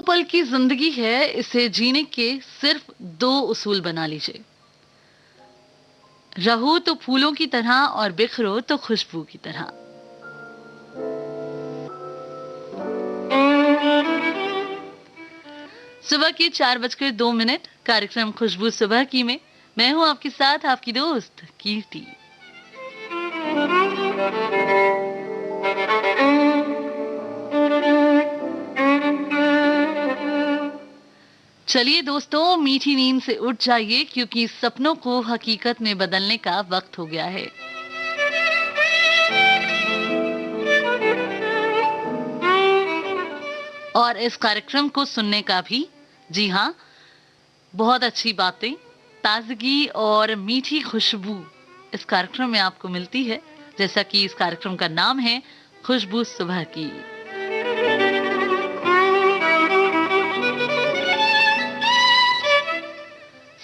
पल की जिंदगी है, इसे जीने के सिर्फ 2 उसूल बना लीजिए। रहो तो फूलों की तरह और बिखरो तो खुशबू की तरह। सुबह के 4:02 कार्यक्रम खुशबू सुबह की में मैं हूं आपके साथ, आपकी दोस्त कीर्ति। चलिए दोस्तों, मीठी नींद से उठ जाइए क्योंकि सपनों को हकीकत में बदलने का वक्त हो गया है। और इस कार्यक्रम को सुनने का भी, जी हां, बहुत अच्छी बातें, ताजगी और मीठी खुशबू इस कार्यक्रम में आपको मिलती है, जैसा कि इस कार्यक्रम का नाम है खुशबू सुबह की।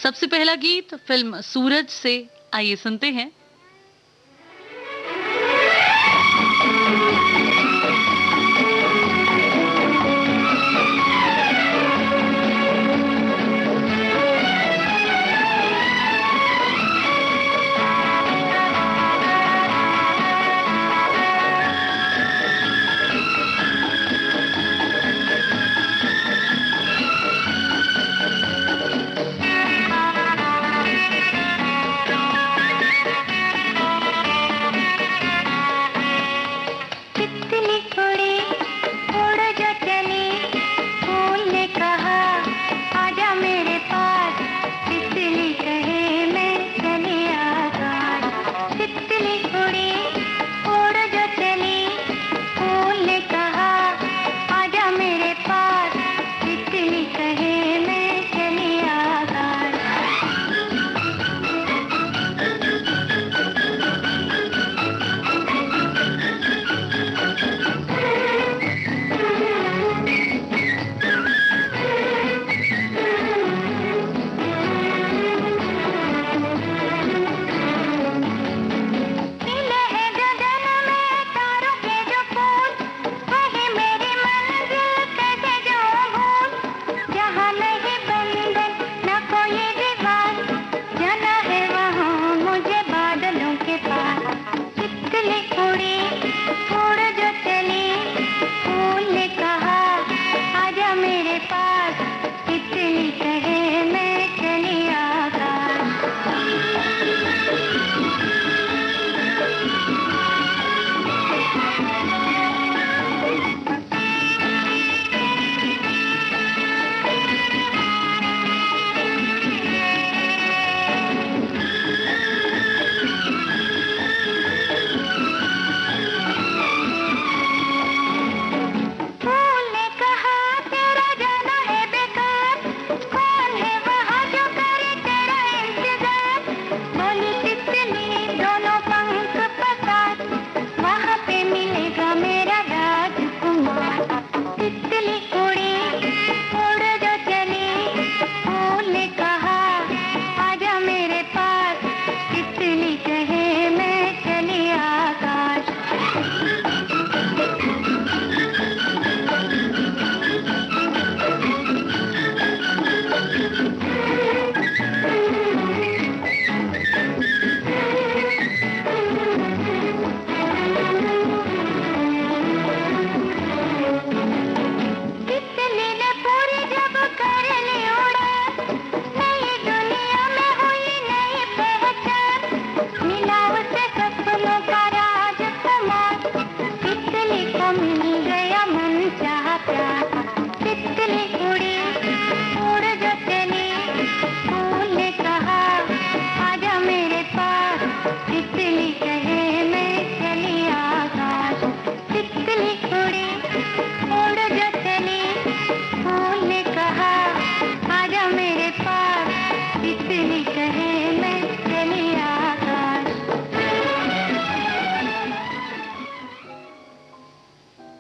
सबसे पहला गीत फिल्म सूरज से, आइए सुनते हैं।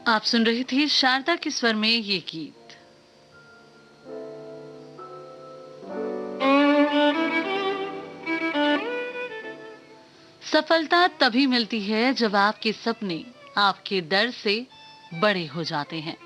आप सुन रही थी शारदा के स्वर में ये गीत। सफलता तभी मिलती है जब आपके सपने आपके डर से बड़े हो जाते हैं।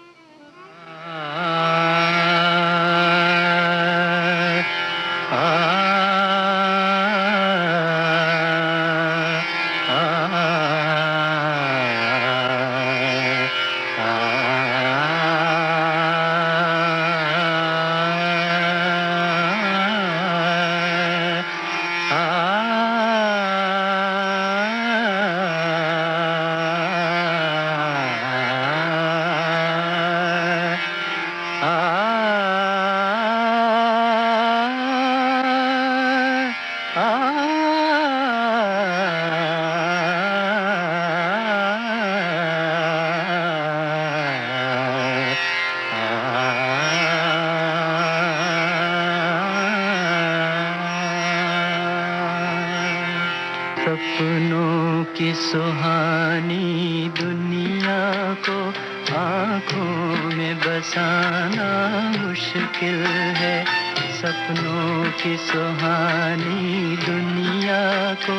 सपनों की सुहानी दुनिया को आँखों में बसाना मुश्किल है। सपनों की सुहानी दुनिया को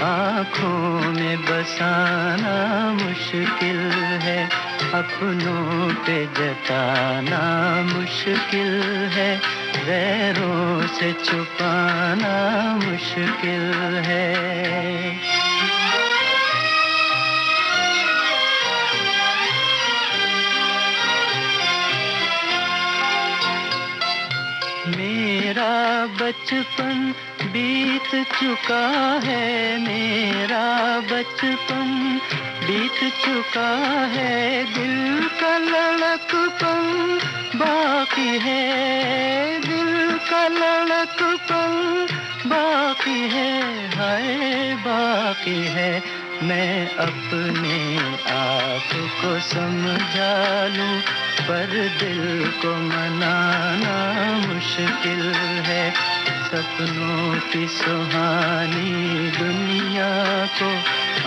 आँखों में बसाना मुश्किल है। अपनों पे जताना मुश्किल है, गैरों से छुपाना मुश्किल है। मेरा बचपन बीत चुका है, मेरा बचपन बीत चुका है, दिल का लड़कपन बाकी है, दिल का लड़कपन बाकी है, हाय बाकी है। मैं अपने आप को समझा लूं पर दिल को मनाना मुश्किल है। सपनों की सुहानी दुनिया को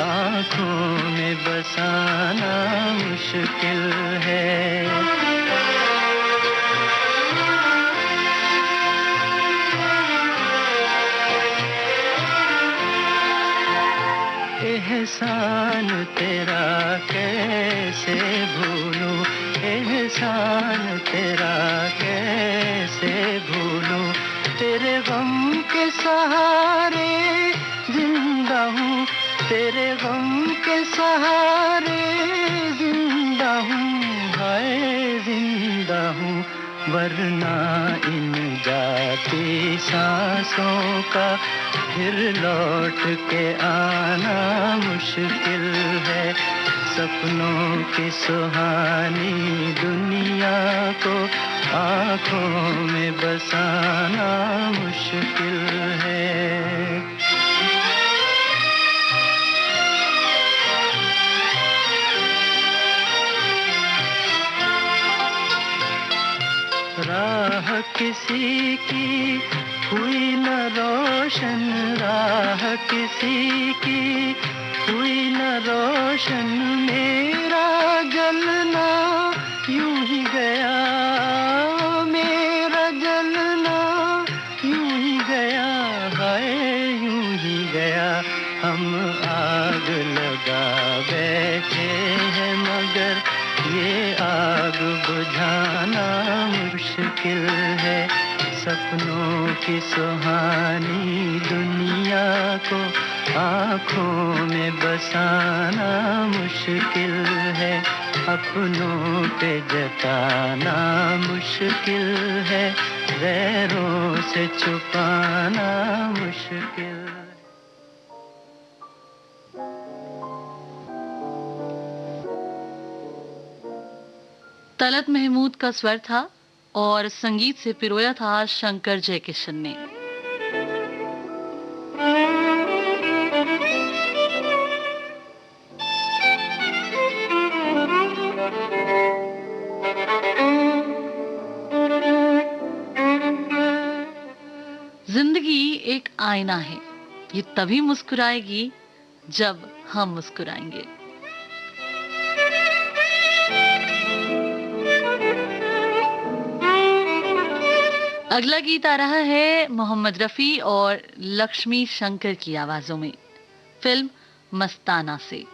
आँखों में बसाना मुश्किल है। एहसान तेरा कैसे भूलूं, एहसान तेरा कैसे भूलूं, तेरे गम के सहारे जिंदा हूँ, तेरे गम के सहारे जिंदा हूँ, हाय जिंदा हूँ। वरना इन जाती सांसों का फिर लौट के आना मुश्किल है। सपनों की सुहानी दुनिया को आँखों में बसाना मुश्किल है। राह किसी की हुई न रोशन, राह किसी की हुई न रोशन, मेरा जलना यूं ही गया, मेरा जलना यूं ही गया, हाय यूं ही गया। हम आग लगा बैठे हैं मगर ये आग बुझाना मुश्किल है। सपनों की सुहानी दुनिया को आँखों में बसाना मुश्किल है। अपनों पे जताना मुश्किल है, गैरों से छुपाना मुश्किल। तलत महमूद का स्वर था और संगीत से पिरोया था शंकर जयकिशन ने। जिंदगी एक आईना है, ये तभी मुस्कुराएगी जब हम मुस्कुराएंगे। अगला गीत आ रहा है मोहम्मद रफी और लक्ष्मी शंकर की आवाजों में, फिल्म मस्ताना से।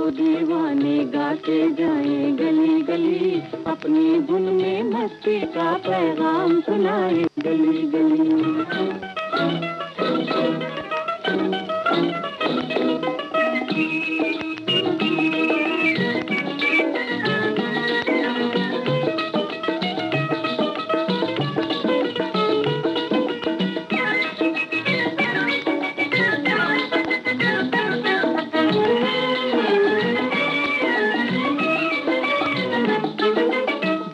दीवाने गाते जाए गली गली, अपनी धुन में मस्ती का पैगाम सुनाए गली गली।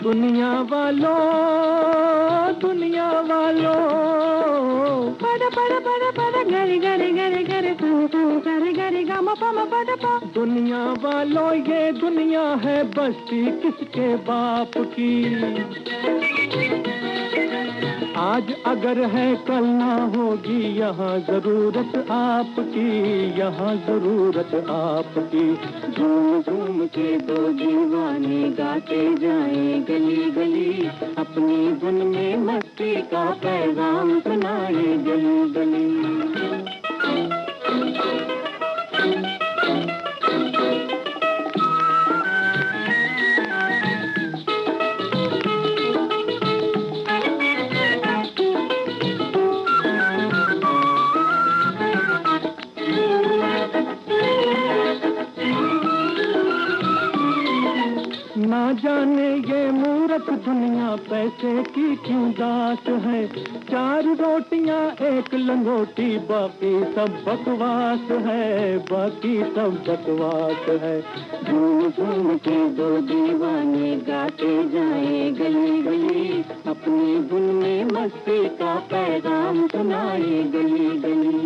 दुनिया वालों, दुनिया वालों, बड़ा दुनिया वालों ये दुनिया है बस्ती किसके बाप की। आज अगर है कल ना होगी यहाँ जरूरत आपकी, यहाँ जरूरत आपकी। झूम झूम के दो दीवाने गाते जाएं गली गली, अपनी धुन में मस्ती का पैगाम सुनाए गली गली। ना जाने ये मूर्ख दुनिया पैसे की क्यों दास है। चार रोटियां एक लंगोटी बाकी सब बकवास है, बाकी सब बकवास है। झूम झूम के दो दीवाने गाते जाएं गली गली, अपनी धुन में मस्ती का पैगाम सुनाए गली गली।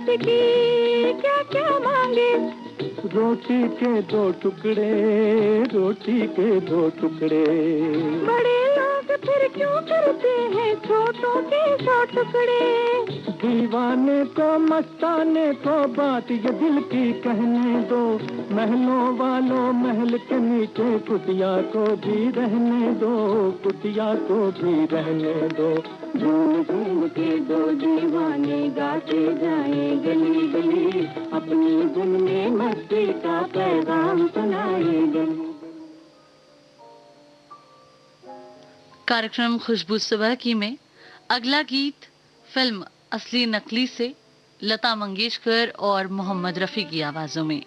की क्या क्या मांगे, रोटी के दो टुकड़े, रोटी के दो टुकड़े। बड़े लोग फिर क्यों करते हैं छोटों के 100 टुकड़े। दीवाने को मस्ताने को बात ये दिल की कहने दो, महलों वालों महल के नीचे कुटिया को भी रहने दो, कुटिया को भी रहने दो। झूम झूम के दो दीवाने गाते जाएं गली गली, अपनी धुन में मस्ती का पैगाम सुनाए गली। कार्यक्रम खुशबू सुबह की में अगला गीत फिल्म असली नकली से लता मंगेशकर और मोहम्मद रफी की आवाजों में।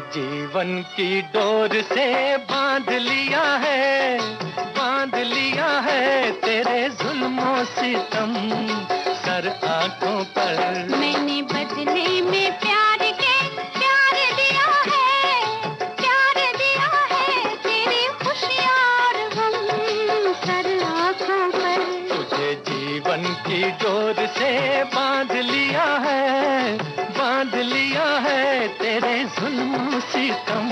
जीवन की डोर से बांध लिया है, बांध लिया है तेरे जुल्मों सितम सर आंखों पर। मैंने बदले में प्यार के प्यार दिया है, प्यार दिया है तेरी खुशियाँ और गम सर आंखों पर। तुझे जीवन की डोर से बांध लिया है, बांध लिया है तेरे जुल्म सितम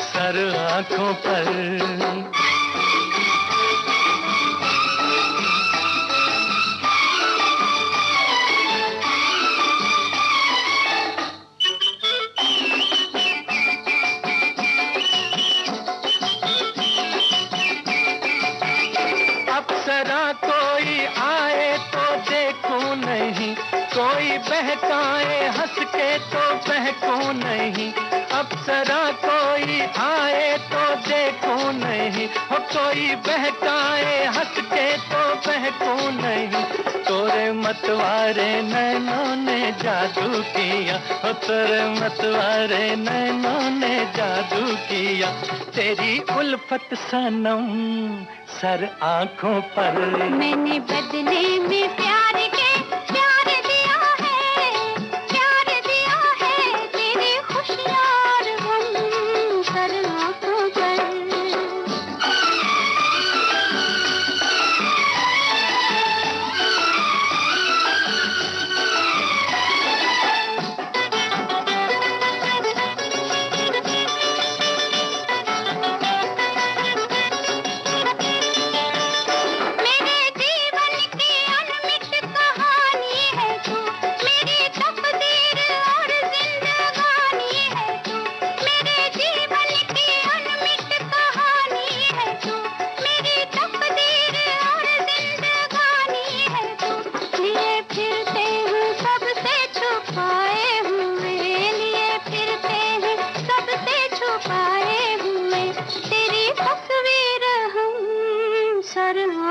सर आंखों पर। अप्सरा कोई आए तो देखूं नहीं, कोई बहकाए हंस के तो बहकूं नहीं। अप्सरा कोई आए तो देखूं नहीं, हो कोई बहकाए हंस के तो बहकूं नहीं। तोरे मतवारे नैनों ने जादू किया, हो तोरे मतवारे नैनों ने जादू किया। तेरी उल्फत सनम सर आंखों पर। मैंने बदले में प्यार के प्यार दिया है, प्यार दिया है तेरी खुशियाँ और गम सर आंखों पर। मेरे जीवन की अनमित कहानी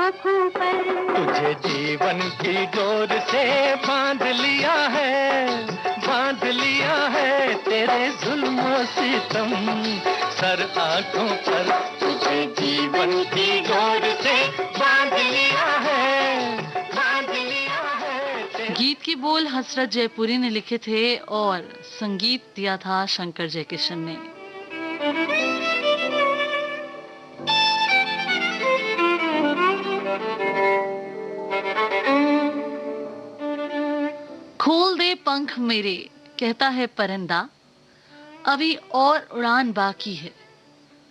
आँखों पर। तुझे जीवन की डोर से बांध लिया है तेरे जुल्म सितम सर आँखों पर। तुझे जीवन की डोर से बांध लिया है गीत के बोल हसरत जयपुरी ने लिखे थे और संगीत दिया था शंकर जयकिशन ने। खोल दे पंख मेरे कहता है परिंदा, अभी और उड़ान बाकी है।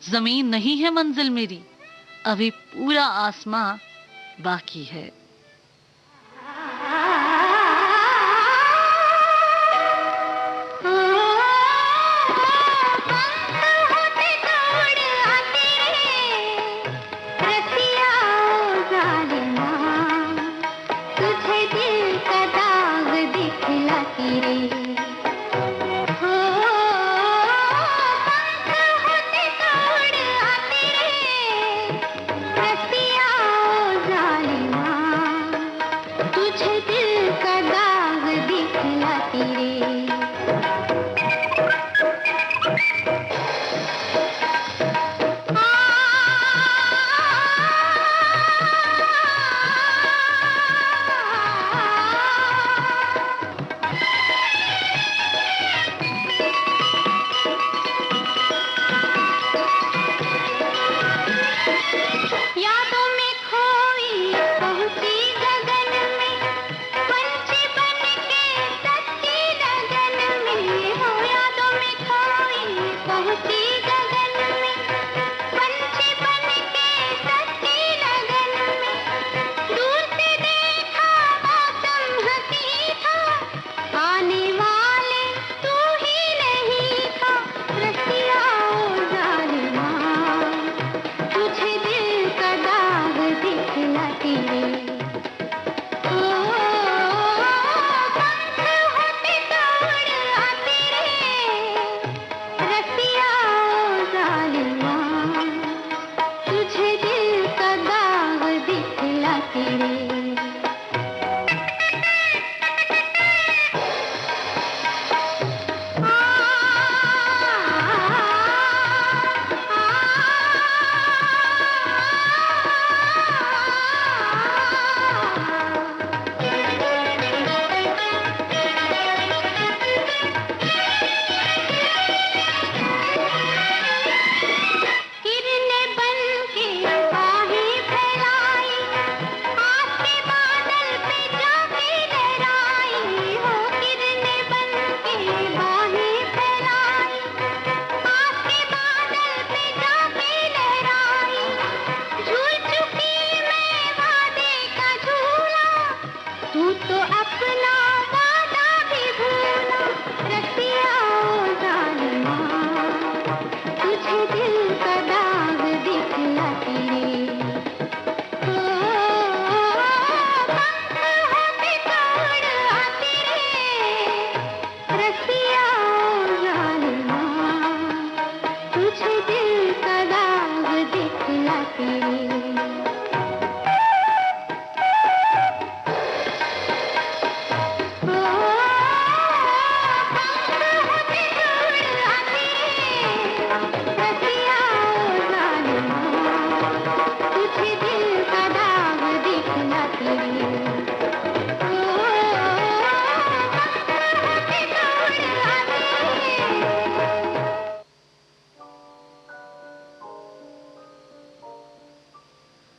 जमीन नहीं है मंजिल मेरी, अभी पूरा आसमां बाकी है।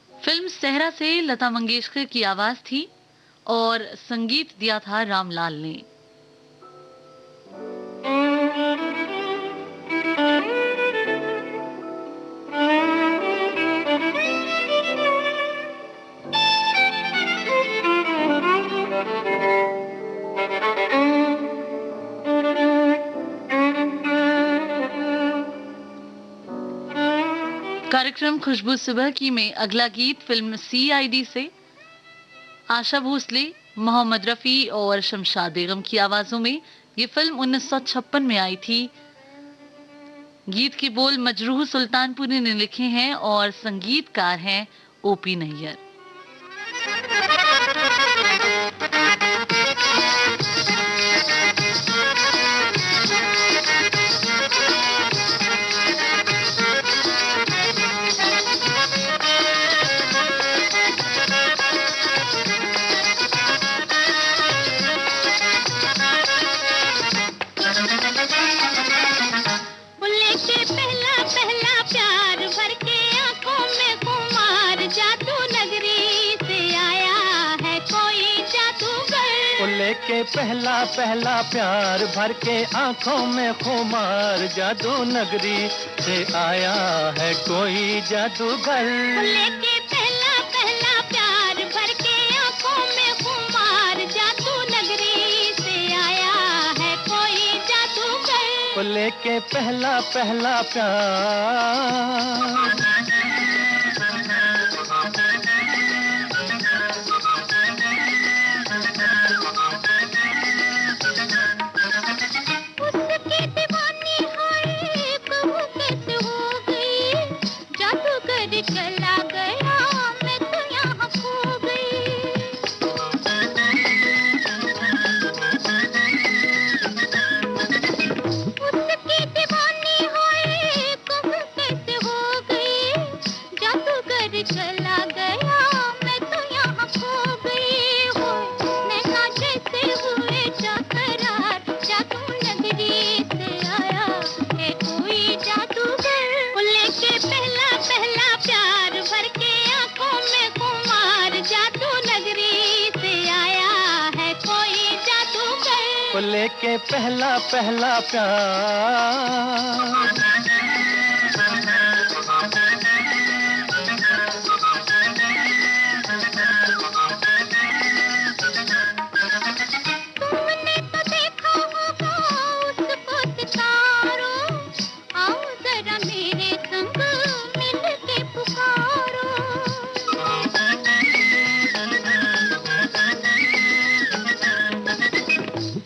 फिल्म सहरा से लता मंगेशकर की आवाज थी और संगीत दिया था रामलाल ने। कार्यक्रम खुशबू सुबह की में अगला गीत फिल्म CID से आशा भोसले, मोहम्मद रफी और शमशाद बेगम की आवाजों में। ये फिल्म 1956 में आई थी। गीत के बोल मजरूह सुल्तानपुरी ने लिखे हैं और संगीतकार हैं OP नैयर। लेके पहला पहला प्यार भर के आंखों में खुमार, जादू नगरी से आया है कोई जादूगर। लेके पहला पहला प्यार भर के आंखों में खुमार, जादू नगरी से आया है कोई जादूगर। लेके पहला पहला प्यार। चला गया मैं तो यहाँ खो गई। उसकी दीवानी होए कहूँ कैसे हो गई, जादूगर चला गया मैं तो यहाँ खो गई। हो नैना जैसे हुए चकरार, जादू नगरी से आया है कोई जादूगर। लेके पहला पहला प्यार भर के आंखों में खुमार, जादू नगरी से आया है कोई जादूगर। लेके पहला पहला प्यार। तुमने तो देखा होगा उसको सितारो, आओ जरा मेरे संग मिल के पुकारो।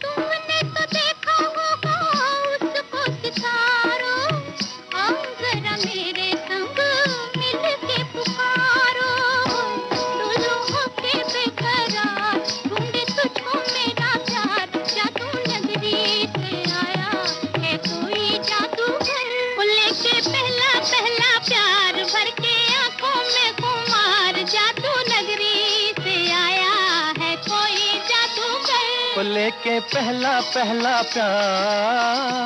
तुमने तो देखा होगा उसको सितारो, आओ जरा मेरे संग मिल के पुकारो। डोलो होके बेकरार ढूंढे तुझको मेरा प्यार, जादू नगरी से आया है कोई जादूगर। लेके पहला पहला प्यार भर के आंखों में खुमार, जादू नगरी से आया है कोई जादूगर। लेके पहला पहला प्यार।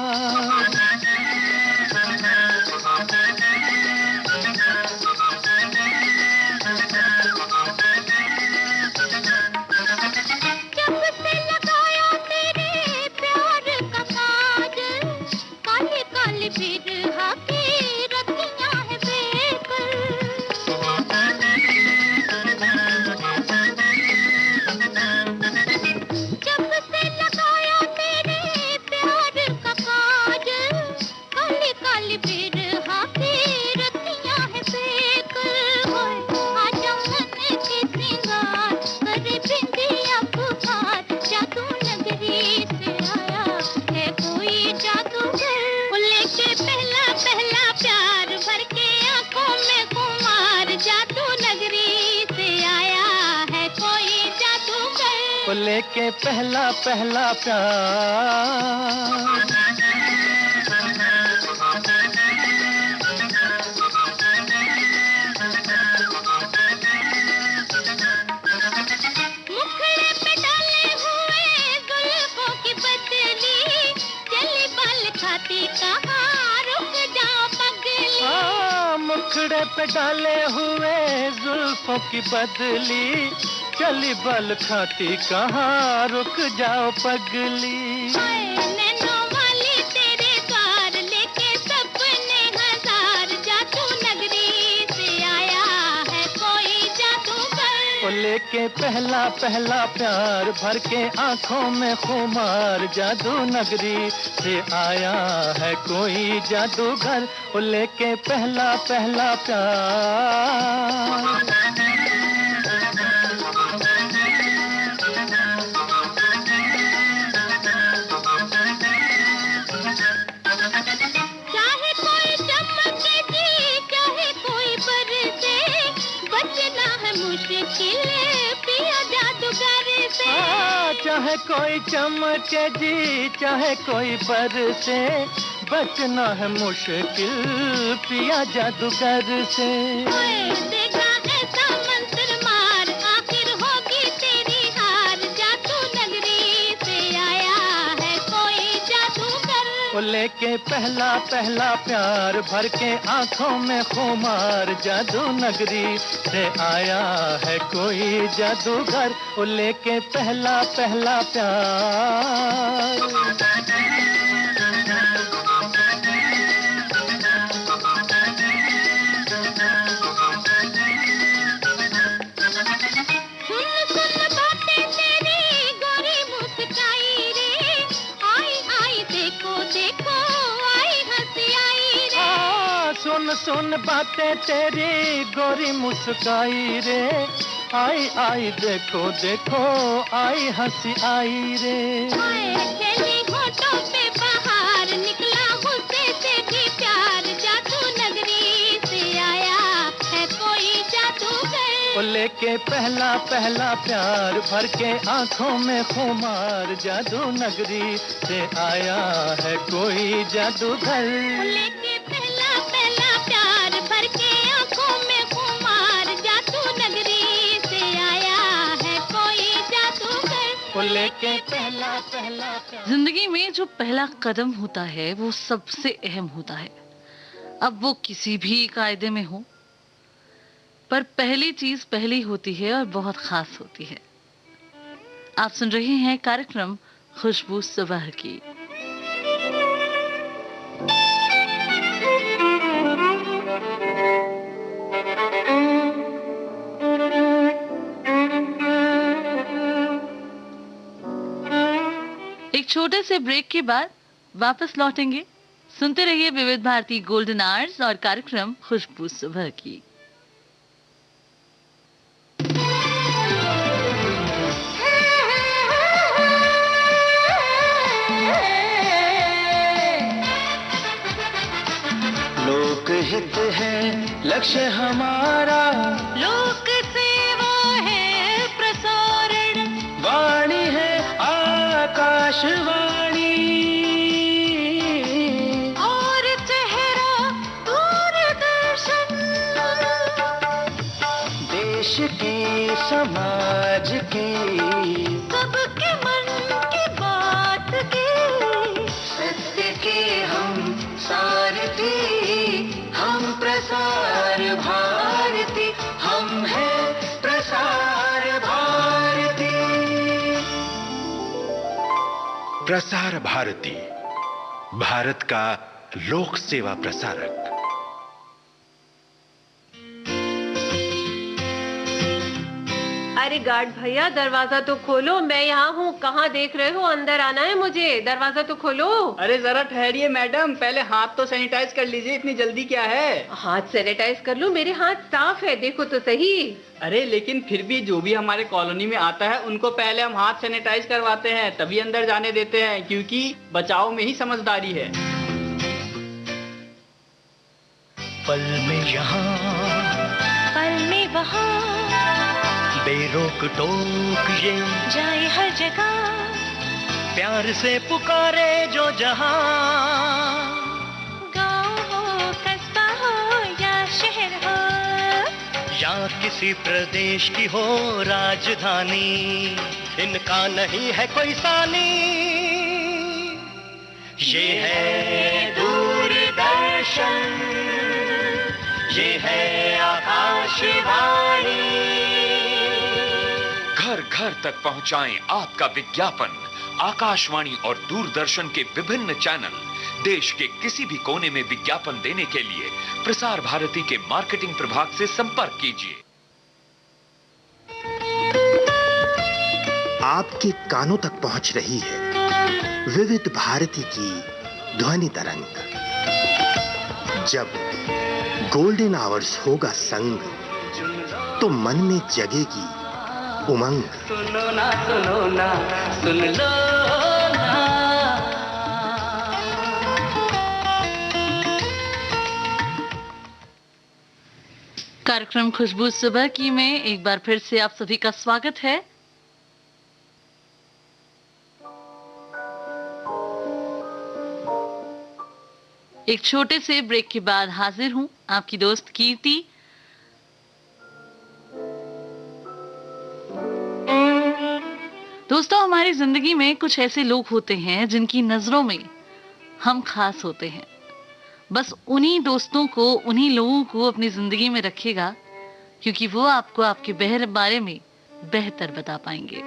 जब से लगाया तेरे प्यार का काजल, काले काले बिरहा की रतियां है बेकल। जब से लगाया तेरे प्यार का काजल, काले काले बिरहा की रतियां है बेकल। आजा मन के सिंगार करे बिंदिया पुकार, जादू नगरी से आया है कोई जादूगर। लेके पहला पहला प्यार भर के आंखों में खुमार, जादू नगरी से आया है कोई जादूगर। लेके पहला पहला प्यार। मुखड़े पे डाले हुए जुल्फों की बदली, चली बाल खाती कहाँ रुक जाओ पगली। मुखड़े पे डाले हुए जुल्फों की बदली, चली बल खाती कहाँ रुक जाओ पगली। नैनों वाली तेरे द्वार लेके सपने हजार, जादू नगरी से आया है कोई जादूगर। लेके पहला पहला प्यार भर के आंखों में खुमार, जादू नगरी से आया है कोई जादूगर। लेके पहला पहला प्यार। चाहे कोई चमके जी चाहे कोई बरसे, बचना है मुश्किल पिया जादूगर से। चाहे कोई चमके जी चाहे कोई बरसे, बचना है मुश्किल पिया जादूगर से। देखा ऐसा मंत्र मार, आखिर होगी तेरी हार, जादू नगरी से आया है कोई जादूगर। लेके पहला पहला प्यार भर के आंखों में खुमार, जादू नगरी से आया है कोई जादूगर, वो लेके पहला पहला प्यार। सुन सुन बातें तेरी गोरी मुस्काई रे, आई आई देखो देखो आई हंसी आई रे। चली होठों पे बाहर निकला गुस्से से भी प्यार, जादू नगरी से आया है कोई जादूगर, वो लेके पहला पहला प्यार, भर के आंखों में खुमार, जादू नगरी से आया है कोई जादूगर। लेके पहला पहला प्यार, भर के आंखों में खुमार, जादू नगरी से आया है कोई जादूगर, वो लेके पहला पहला प्यार। जिंदगी में जो पहला कदम होता है वो सबसे अहम होता है। अब वो किसी भी कायदे में हो, पर पहली चीज पहली होती है और बहुत खास होती है। आप सुन रहे हैं कार्यक्रम खुशबू सुबह की। एक छोटे से ब्रेक के बाद वापस लौटेंगे। सुनते रहिए विविध भारती गोल्डन आवर्स और कार्यक्रम खुशबू सुबह की। लोकहित है लक्ष्य हमारा, लोक सेवा है प्रसारण, वाणी है आकाशवाणी, और चेहरा दूरदर्शन, देश की समाज की सबके मन की बात की, सत्य के हम सारथी, हम प्रसार भारती, हम हैं प्रसार भारती। प्रसार भारती, भारत का लोक सेवा प्रसारक। अरे गार्ड भैया दरवाजा तो खोलो, मैं यहाँ हूँ। कहाँ देख रहे हो? अंदर आना है मुझे, दरवाजा तो खोलो। अरे जरा ठहरिए मैडम, पहले हाथ तो सैनिटाइज कर लीजिए, इतनी जल्दी क्या है? हाथ सैनिटाइज कर लो, मेरे हाथ साफ है, देखो तो सही। अरे लेकिन फिर भी जो भी हमारे कॉलोनी में आता है उनको पहले हम हाथ सैनिटाइज करवाते हैं, तभी अंदर जाने देते हैं, क्योंकि बचाव में ही समझदारी है। पल में यहाँ, पल में वहाँ, बेरोक टोक ये जाए हर जगह, प्यार से पुकारे जो जहां। गाँव हो कस्बा हो या शहर हो, या किसी प्रदेश की हो राजधानी, इनका नहीं है कोई सानी। ये है दूरदर्शन, ये है आकाशवाणी। घर घर तक पहुंचाएं आपका विज्ञापन। आकाशवाणी और दूरदर्शन के विभिन्न चैनल, देश के किसी भी कोने में विज्ञापन देने के लिए प्रसार भारती के मार्केटिंग प्रभाग से संपर्क कीजिए। आपके कानों तक पहुंच रही है विविध भारती की ध्वनि तरंग। जब गोल्डन आवर्स होगा संग, तो मन में जगेगी उमंग। सुनो ना सुन लो ना। कार्यक्रम खुशबू सुबह की में एक बार फिर से आप सभी का स्वागत है। एक छोटे से ब्रेक के बाद हाजिर हूं आपकी दोस्त कीर्ति। दोस्तों, हमारी जिंदगी में कुछ ऐसे लोग होते हैं जिनकी नजरों में हम खास होते हैं। बस उन्हीं दोस्तों को, उन्हीं लोगों को अपनी जिंदगी में रखेगा क्योंकि वो आपको आपके बारे में बेहतर बता पाएंगे।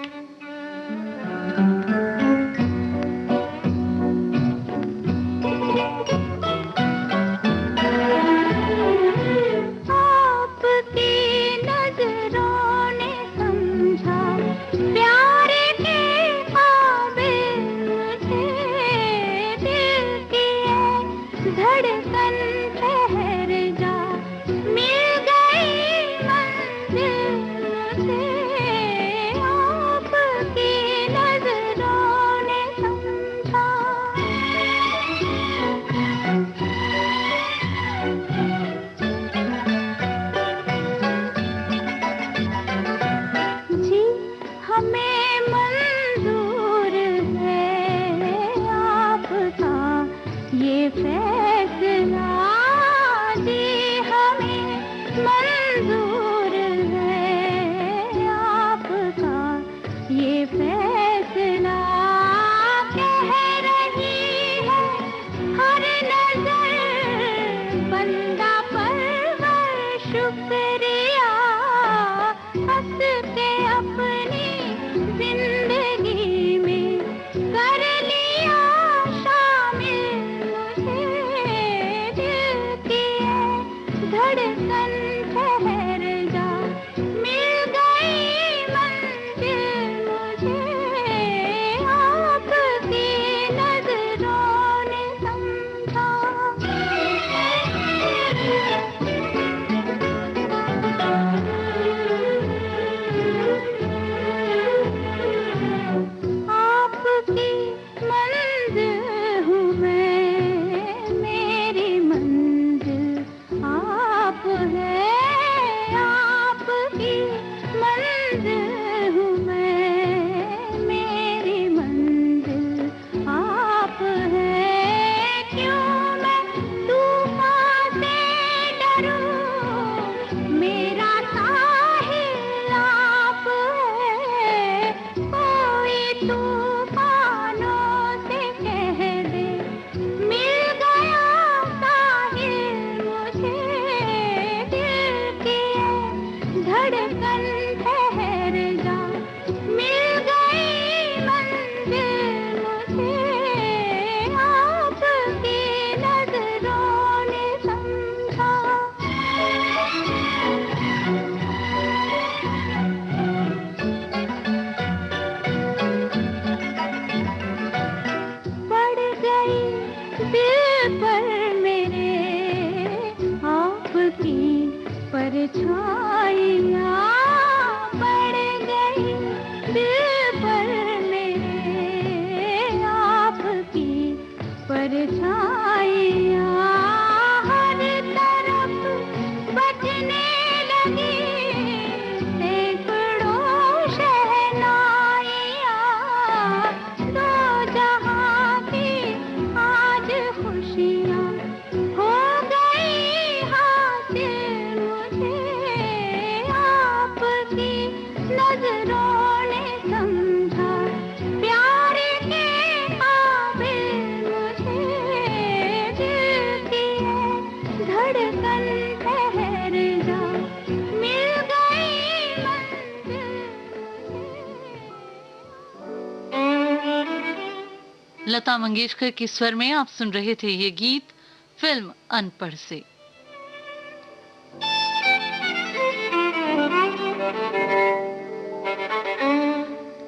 लता मंगेशकर के स्वर में आप सुन रहे थे ये गीत फिल्म अनपढ़ से।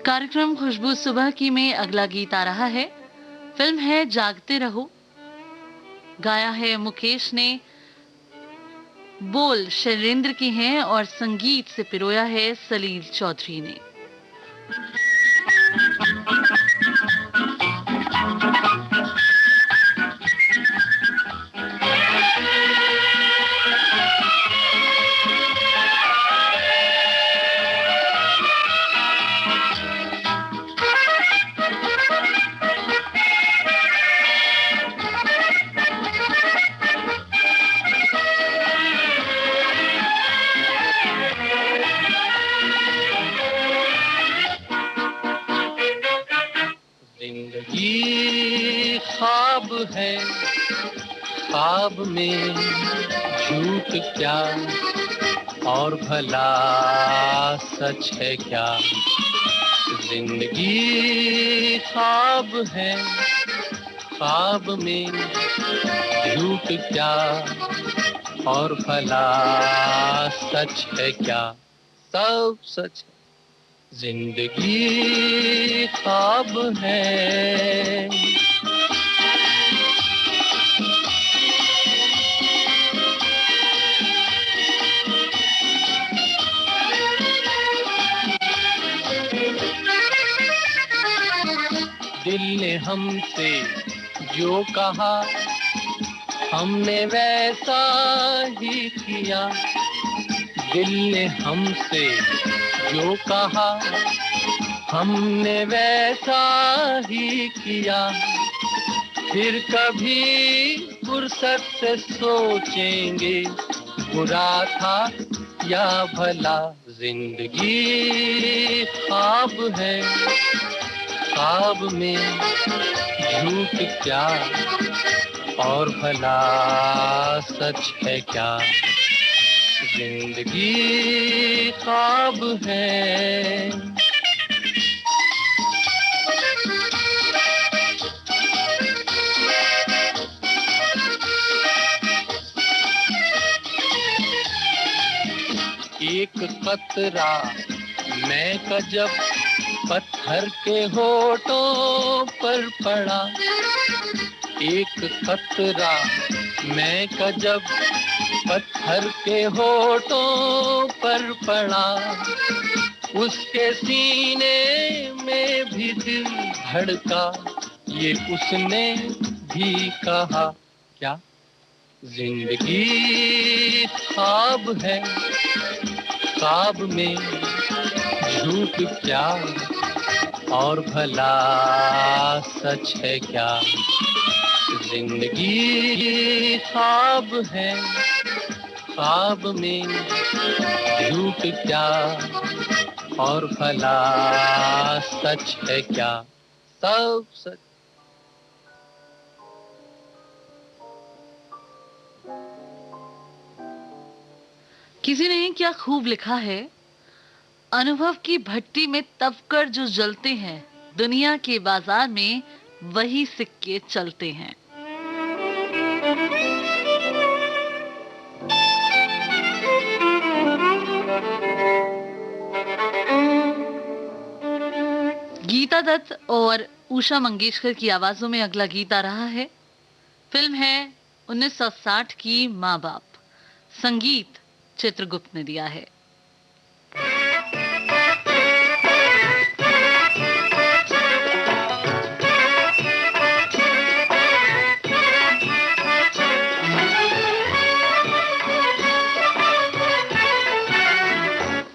कार्यक्रम खुशबू सुबह की में अगला गीत आ रहा है। फिल्म है जागते रहो, गाया है मुकेश ने, बोल शैलेंद्र की हैं और संगीत से पिरोया है सलील चौधरी ने। ख्वाब में झूठ क्या और भला सच है क्या? जिंदगी ख्वाब है, ख्वाब में झूठ क्या? और भला सच है क्या? सब सच है। जिंदगी ख्वाब है। दिल ने हमसे जो कहा हमने वैसा ही किया। दिल ने हमसे जो कहा हमने वैसा ही किया। फिर कभी फुर्सत से सोचेंगे बुरा था या भला। जिंदगी ख्वाब है, ख्वाब में झूठ क्या? और भला सच है क्या? जिंदगी ख्वाब है। एक कतरा मैं का जब पत्थर के होठों पर पड़ा। एक कतरा मैं का जब पत्थर के होठों पर पड़ा। उसके सीने में भी दिल धड़का, ये उसने भी कहा क्या? जिंदगी ख्वाब है, ख्वाब में झूठ क्या? और भला सच है क्या? जिंदगी ख्वाब है, ख्वाब में झूठ क्या? और भला सच है क्या? सब सच। किसी ने क्या खूब लिखा है, अनुभव की भट्टी में तपकर जो जलते हैं, दुनिया के बाजार में वही सिक्के चलते हैं। गीता दत्त और उषा मंगेशकर की आवाजों में अगला गीत आ रहा है। फिल्म है 1960 की माँ बाप। संगीत चित्रगुप्त ने दिया है।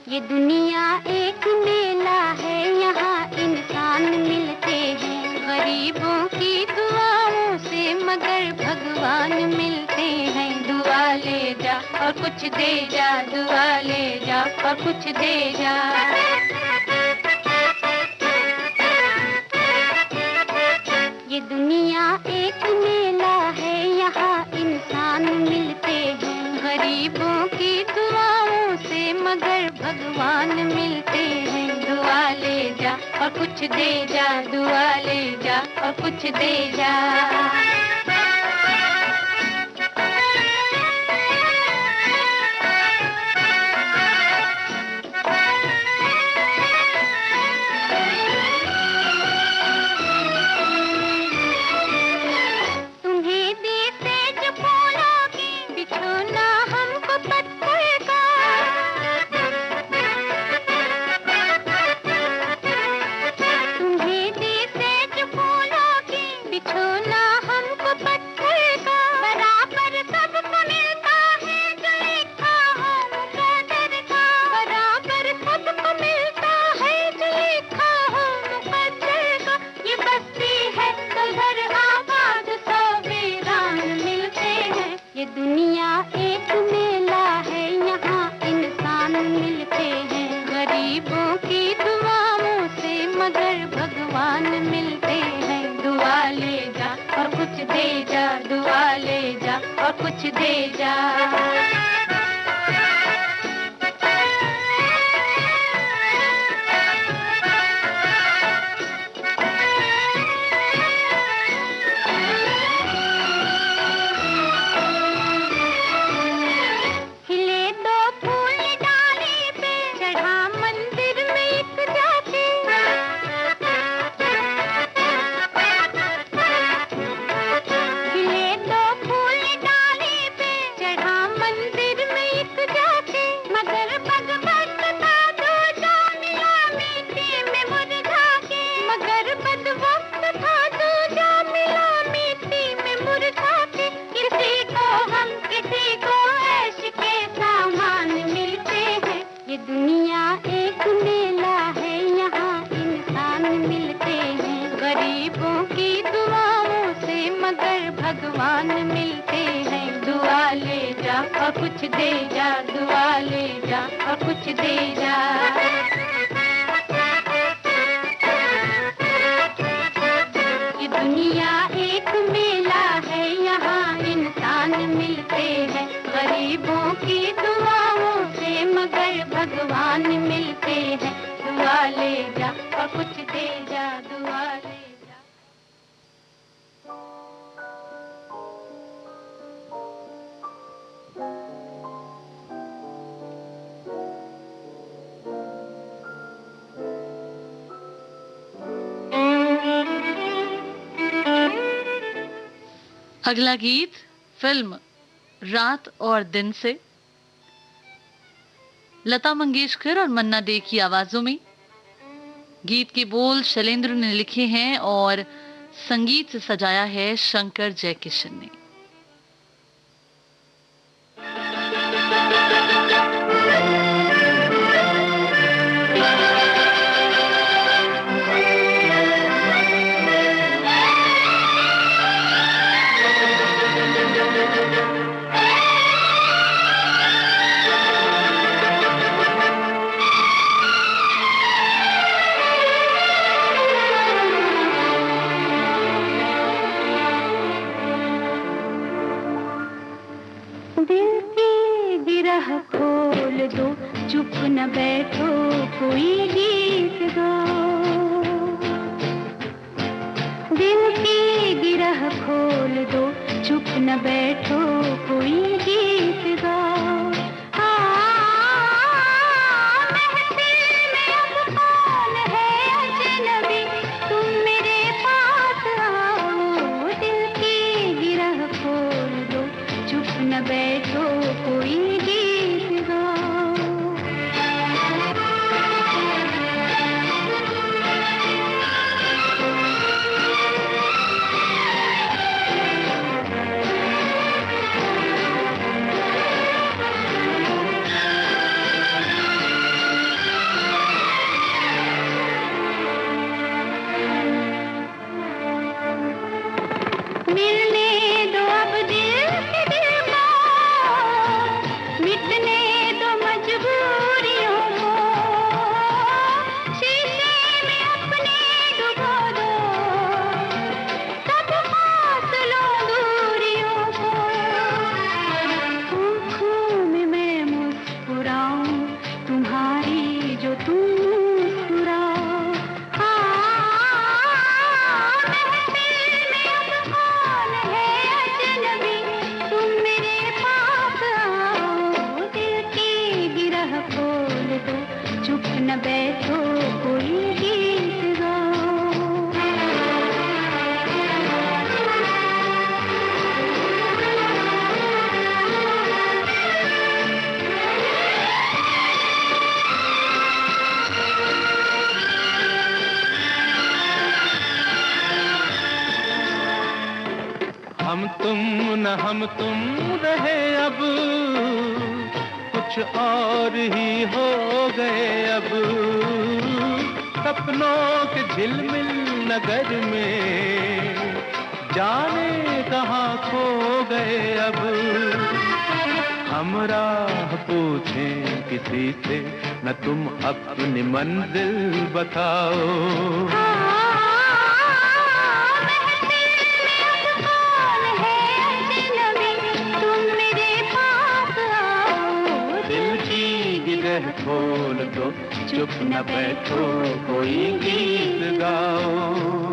ये दुनिया एक मेला है, यहाँ इंसान मिलते हैं गरीबों की दुआओं से, मगर भगवान मिलते हैं। दुआ ले जा और कुछ दे जा, दुआ ले जा और कुछ दे जा। ये दुनिया एक मेला है, यहाँ इंसान मिलते हैं गरीबों की दुआओं से, मगर भगवान मिलते हैं। दुआ ले जा और कुछ दे जा, दुआ ले जा और कुछ दे जा। कुछ दे जा। एक मेला है, यहाँ इंसान मिलते हैं गरीबों की दुआओं से, मगर भगवान मिलते हैं। दुआ ले जा और कुछ दे जा, दुआ ले जा और कुछ दे जा। ये दुनिया एक मेला है, यहाँ इंसान मिलते हैं गरीबों की दुआओं से, मगर भगवान मिलते हैं। दुआ ले जा और कुछ दे जा, दुआ ले जा। अगला गीत फिल्म रात और दिन से लता मंगेशकर और मन्ना डे की आवाजों में। गीत के बोल शैलेंद्र ने लिखे हैं और संगीत से सजाया है शंकर जयकिशन ने। चुप न बैठो कोई गीत गाओ, दिल की गिरह खोल दो, चुप न बैठो कोई गीत गाओ। महफिल में अब कौन है अजनबी, तुम मेरे पास आओ, दिल की गिरह खोल दो, चुप न बैठो कोई गीत गाओ। हम तुम रहे अब, कुछ और ही हो गए अब, सपनों के झिलमिल नगर में जाने कहाँ खो गए अब। हम राह पूछें किसी से, न तुम अपनी मंजिल बताओ। खोल दो, चुप न बैठो कोई गीत गाओ।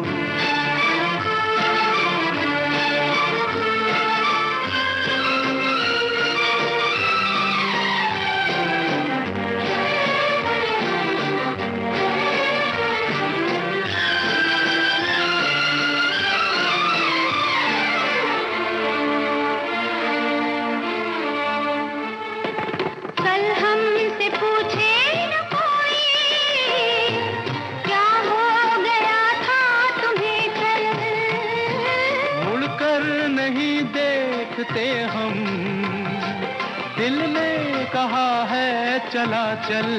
पूछे न कोई क्या हो गया था चला चल।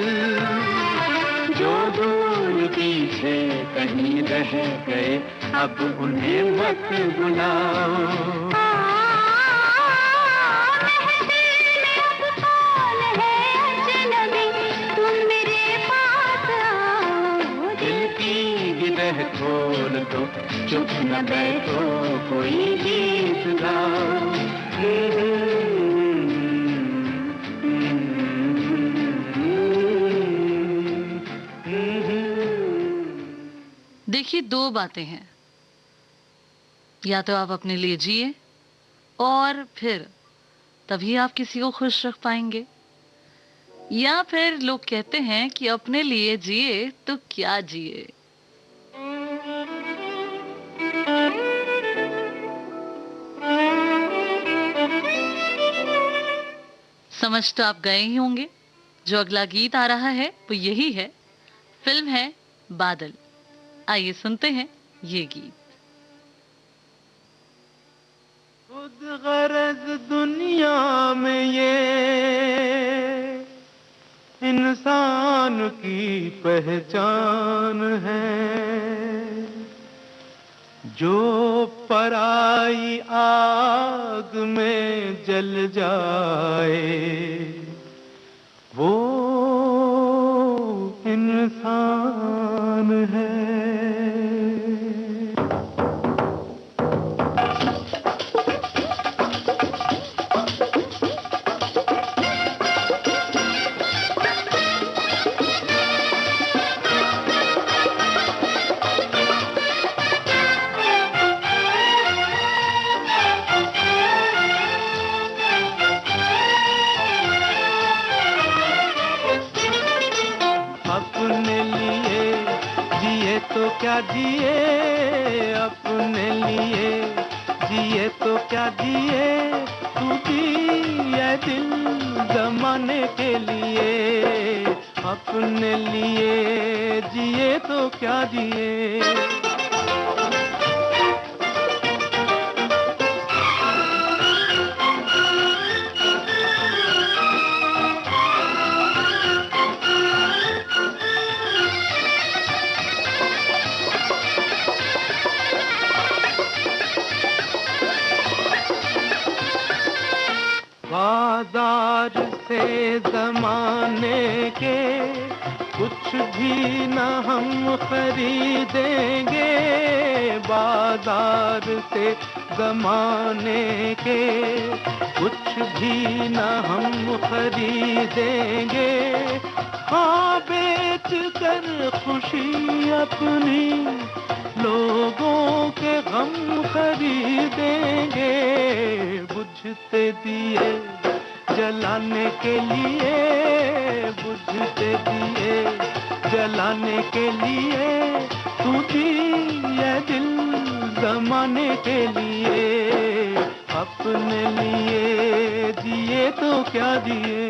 जो दूर पीछे कहीं रह गए अब उन्हें मत बुलाओ। खोल दो चुप न बैठो कोई गीत गाओ। देखिए, दो बातें हैं, या तो आप अपने लिए जिए और फिर तभी आप किसी को खुश रख पाएंगे, या फिर लोग कहते हैं कि अपने लिए जिए तो क्या जिए। समझ तो आप गए ही होंगे। जो अगला गीत आ रहा है वो यही है। फिल्म है बादल। आइए सुनते हैं ये गीत। खुद गरज दुनिया में ये इंसान की पहचान है। जो पराई आग में जल जाए वो इंसान है। तो क्या जिए अपने लिए, जिए तो क्या जिए, तू जिए दिल जमाने के लिए। अपने लिए जिए तो क्या जिए। बाजार से जमाने के कुछ भी न हम खरीदेंगे। बाजार से जमाने के कुछ भी न हम खरीदेंगे। हाँ बेच कर खुशी अपनी लोगों के गम खरीदेंगे। बुझते दिए जलाने के लिए, बुझते दिए जलाने के लिए, तू जिए दिल जमाने के लिए। अपने लिए जिए तो क्या जिए।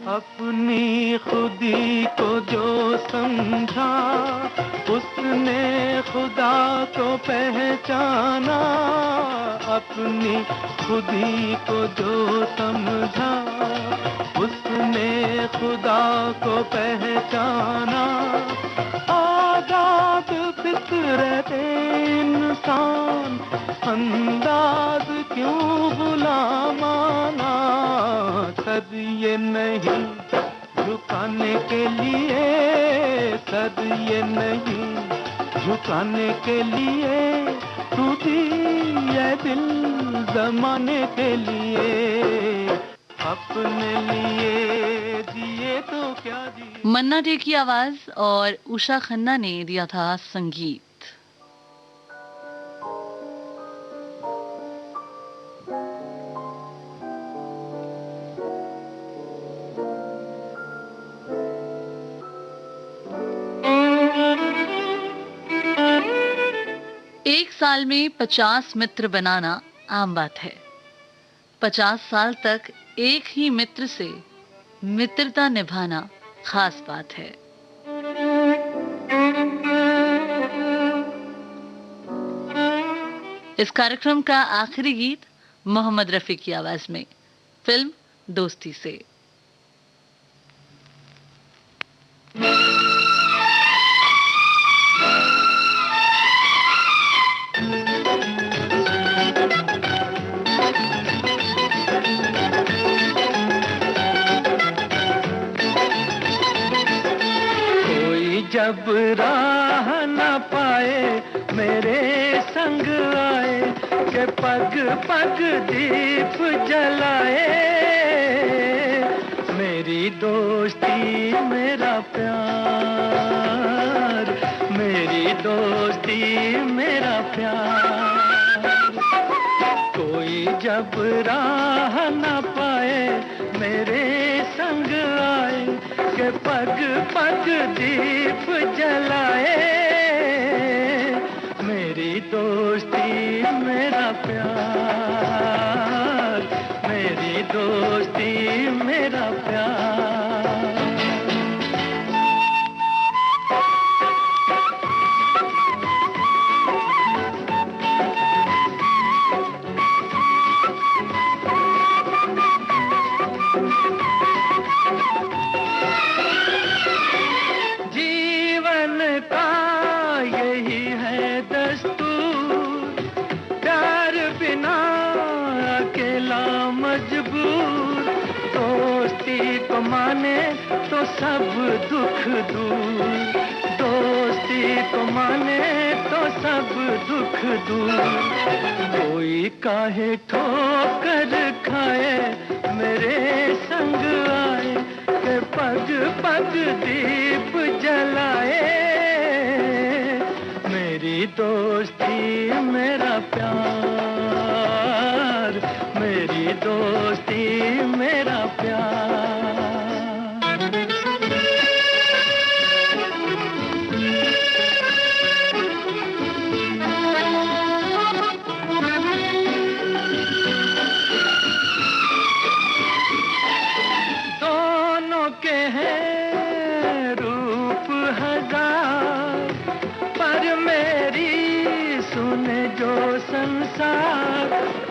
अपनी खुदी को जो समझा उसने खुदा को पहचाना। अपनी खुदी को जो समझा उसने खुदा को पहचाना। आजाद फितरत इंसान अंदाज क्यों गुलामाना। सर ये नहीं झुकाने के लिए, सर ये नहीं झुकाने के लिए, तू जिए दिल जमाने के लिए। अपने लिए जिए तो क्या जिए। मन्ना डे की आवाज और उषा खन्ना ने दिया था संगीत। एक साल में 50 मित्र बनाना आम बात है। 50 साल तक एक ही मित्र से मित्रता निभाना खास बात है। इस कार्यक्रम का आखिरी गीत मोहम्मद रफी की आवाज में, फिल्म दोस्ती से। जब राह न पाए मेरे संग आए के पग पग दीप जलाए। मेरी दोस्ती मेरा प्यार, मेरी दोस्ती मेरा प्यार। कोई जब राह न पाए मेरे संग आए के पग पग दीप जलाए। मेरी दोस्ती मेरा प्यार, मेरी दोस्ती मेरा प्यार। माने तो सब दुख दूर, दोस्ती को माने तो सब दुख दूर। कोई काहे ठोकर खाए मेरे संग आए के पग पग दीप जलाए। मेरी दोस्ती मेरा प्यार, मेरी दोस्ती मेरा प्यार।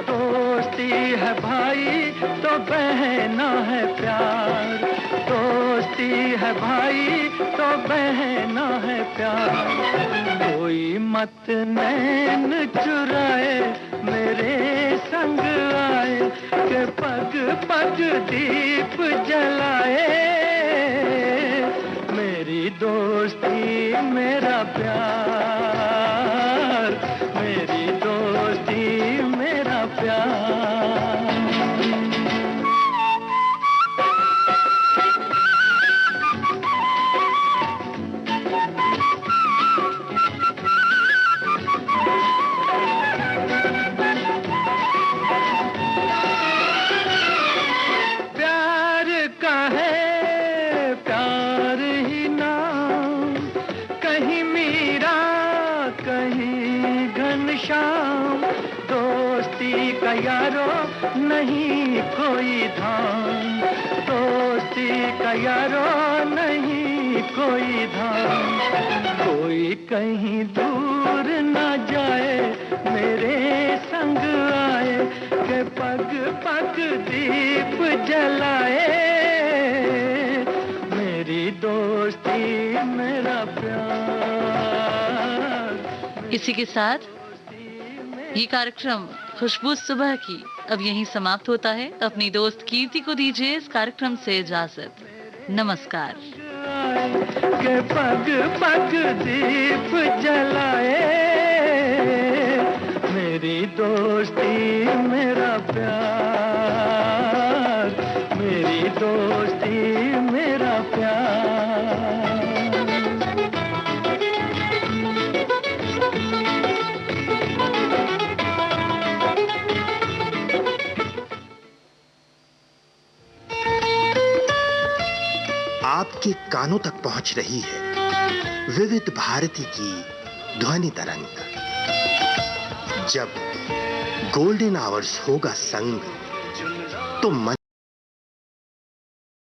दोस्ती है भाई तो बहना है प्यार, दोस्ती है भाई तो बहना है प्यार। कोई मत नैन चुराए मेरे संग आए के पग पग दीप जलाए। मेरी दोस्ती मेरा प्यार, मेरी दोस्ती मेरा प्यार। प्यार का है प्यार ही नाम, कहीं मीरा कहीं घनश्याम। दोस्ती का यारो नहीं कोई धाम, दोस्ती का यारो नहीं कोई धाम। कोई कहीं दूर न जाए मेरे संग आए के पग पग दीप जलाए। मेरी दोस्ती मेरा प्यार। इसी के साथ ये कार्यक्रम खुशबू सुबह की अब यहीं समाप्त होता है। अपनी दोस्त कीर्ति को दीजिए इस कार्यक्रम से इजाजत। नमस्कार। के पग पग दीप जलाए। मेरी दोस्ती मेरा प्यार, मेरी दोस्ती मेरा प्यार। आपके कानों तक पहुंच रही है विविध भारती की ध्वनि तरंग। जब गोल्डन आवर्स होगा संग तो मन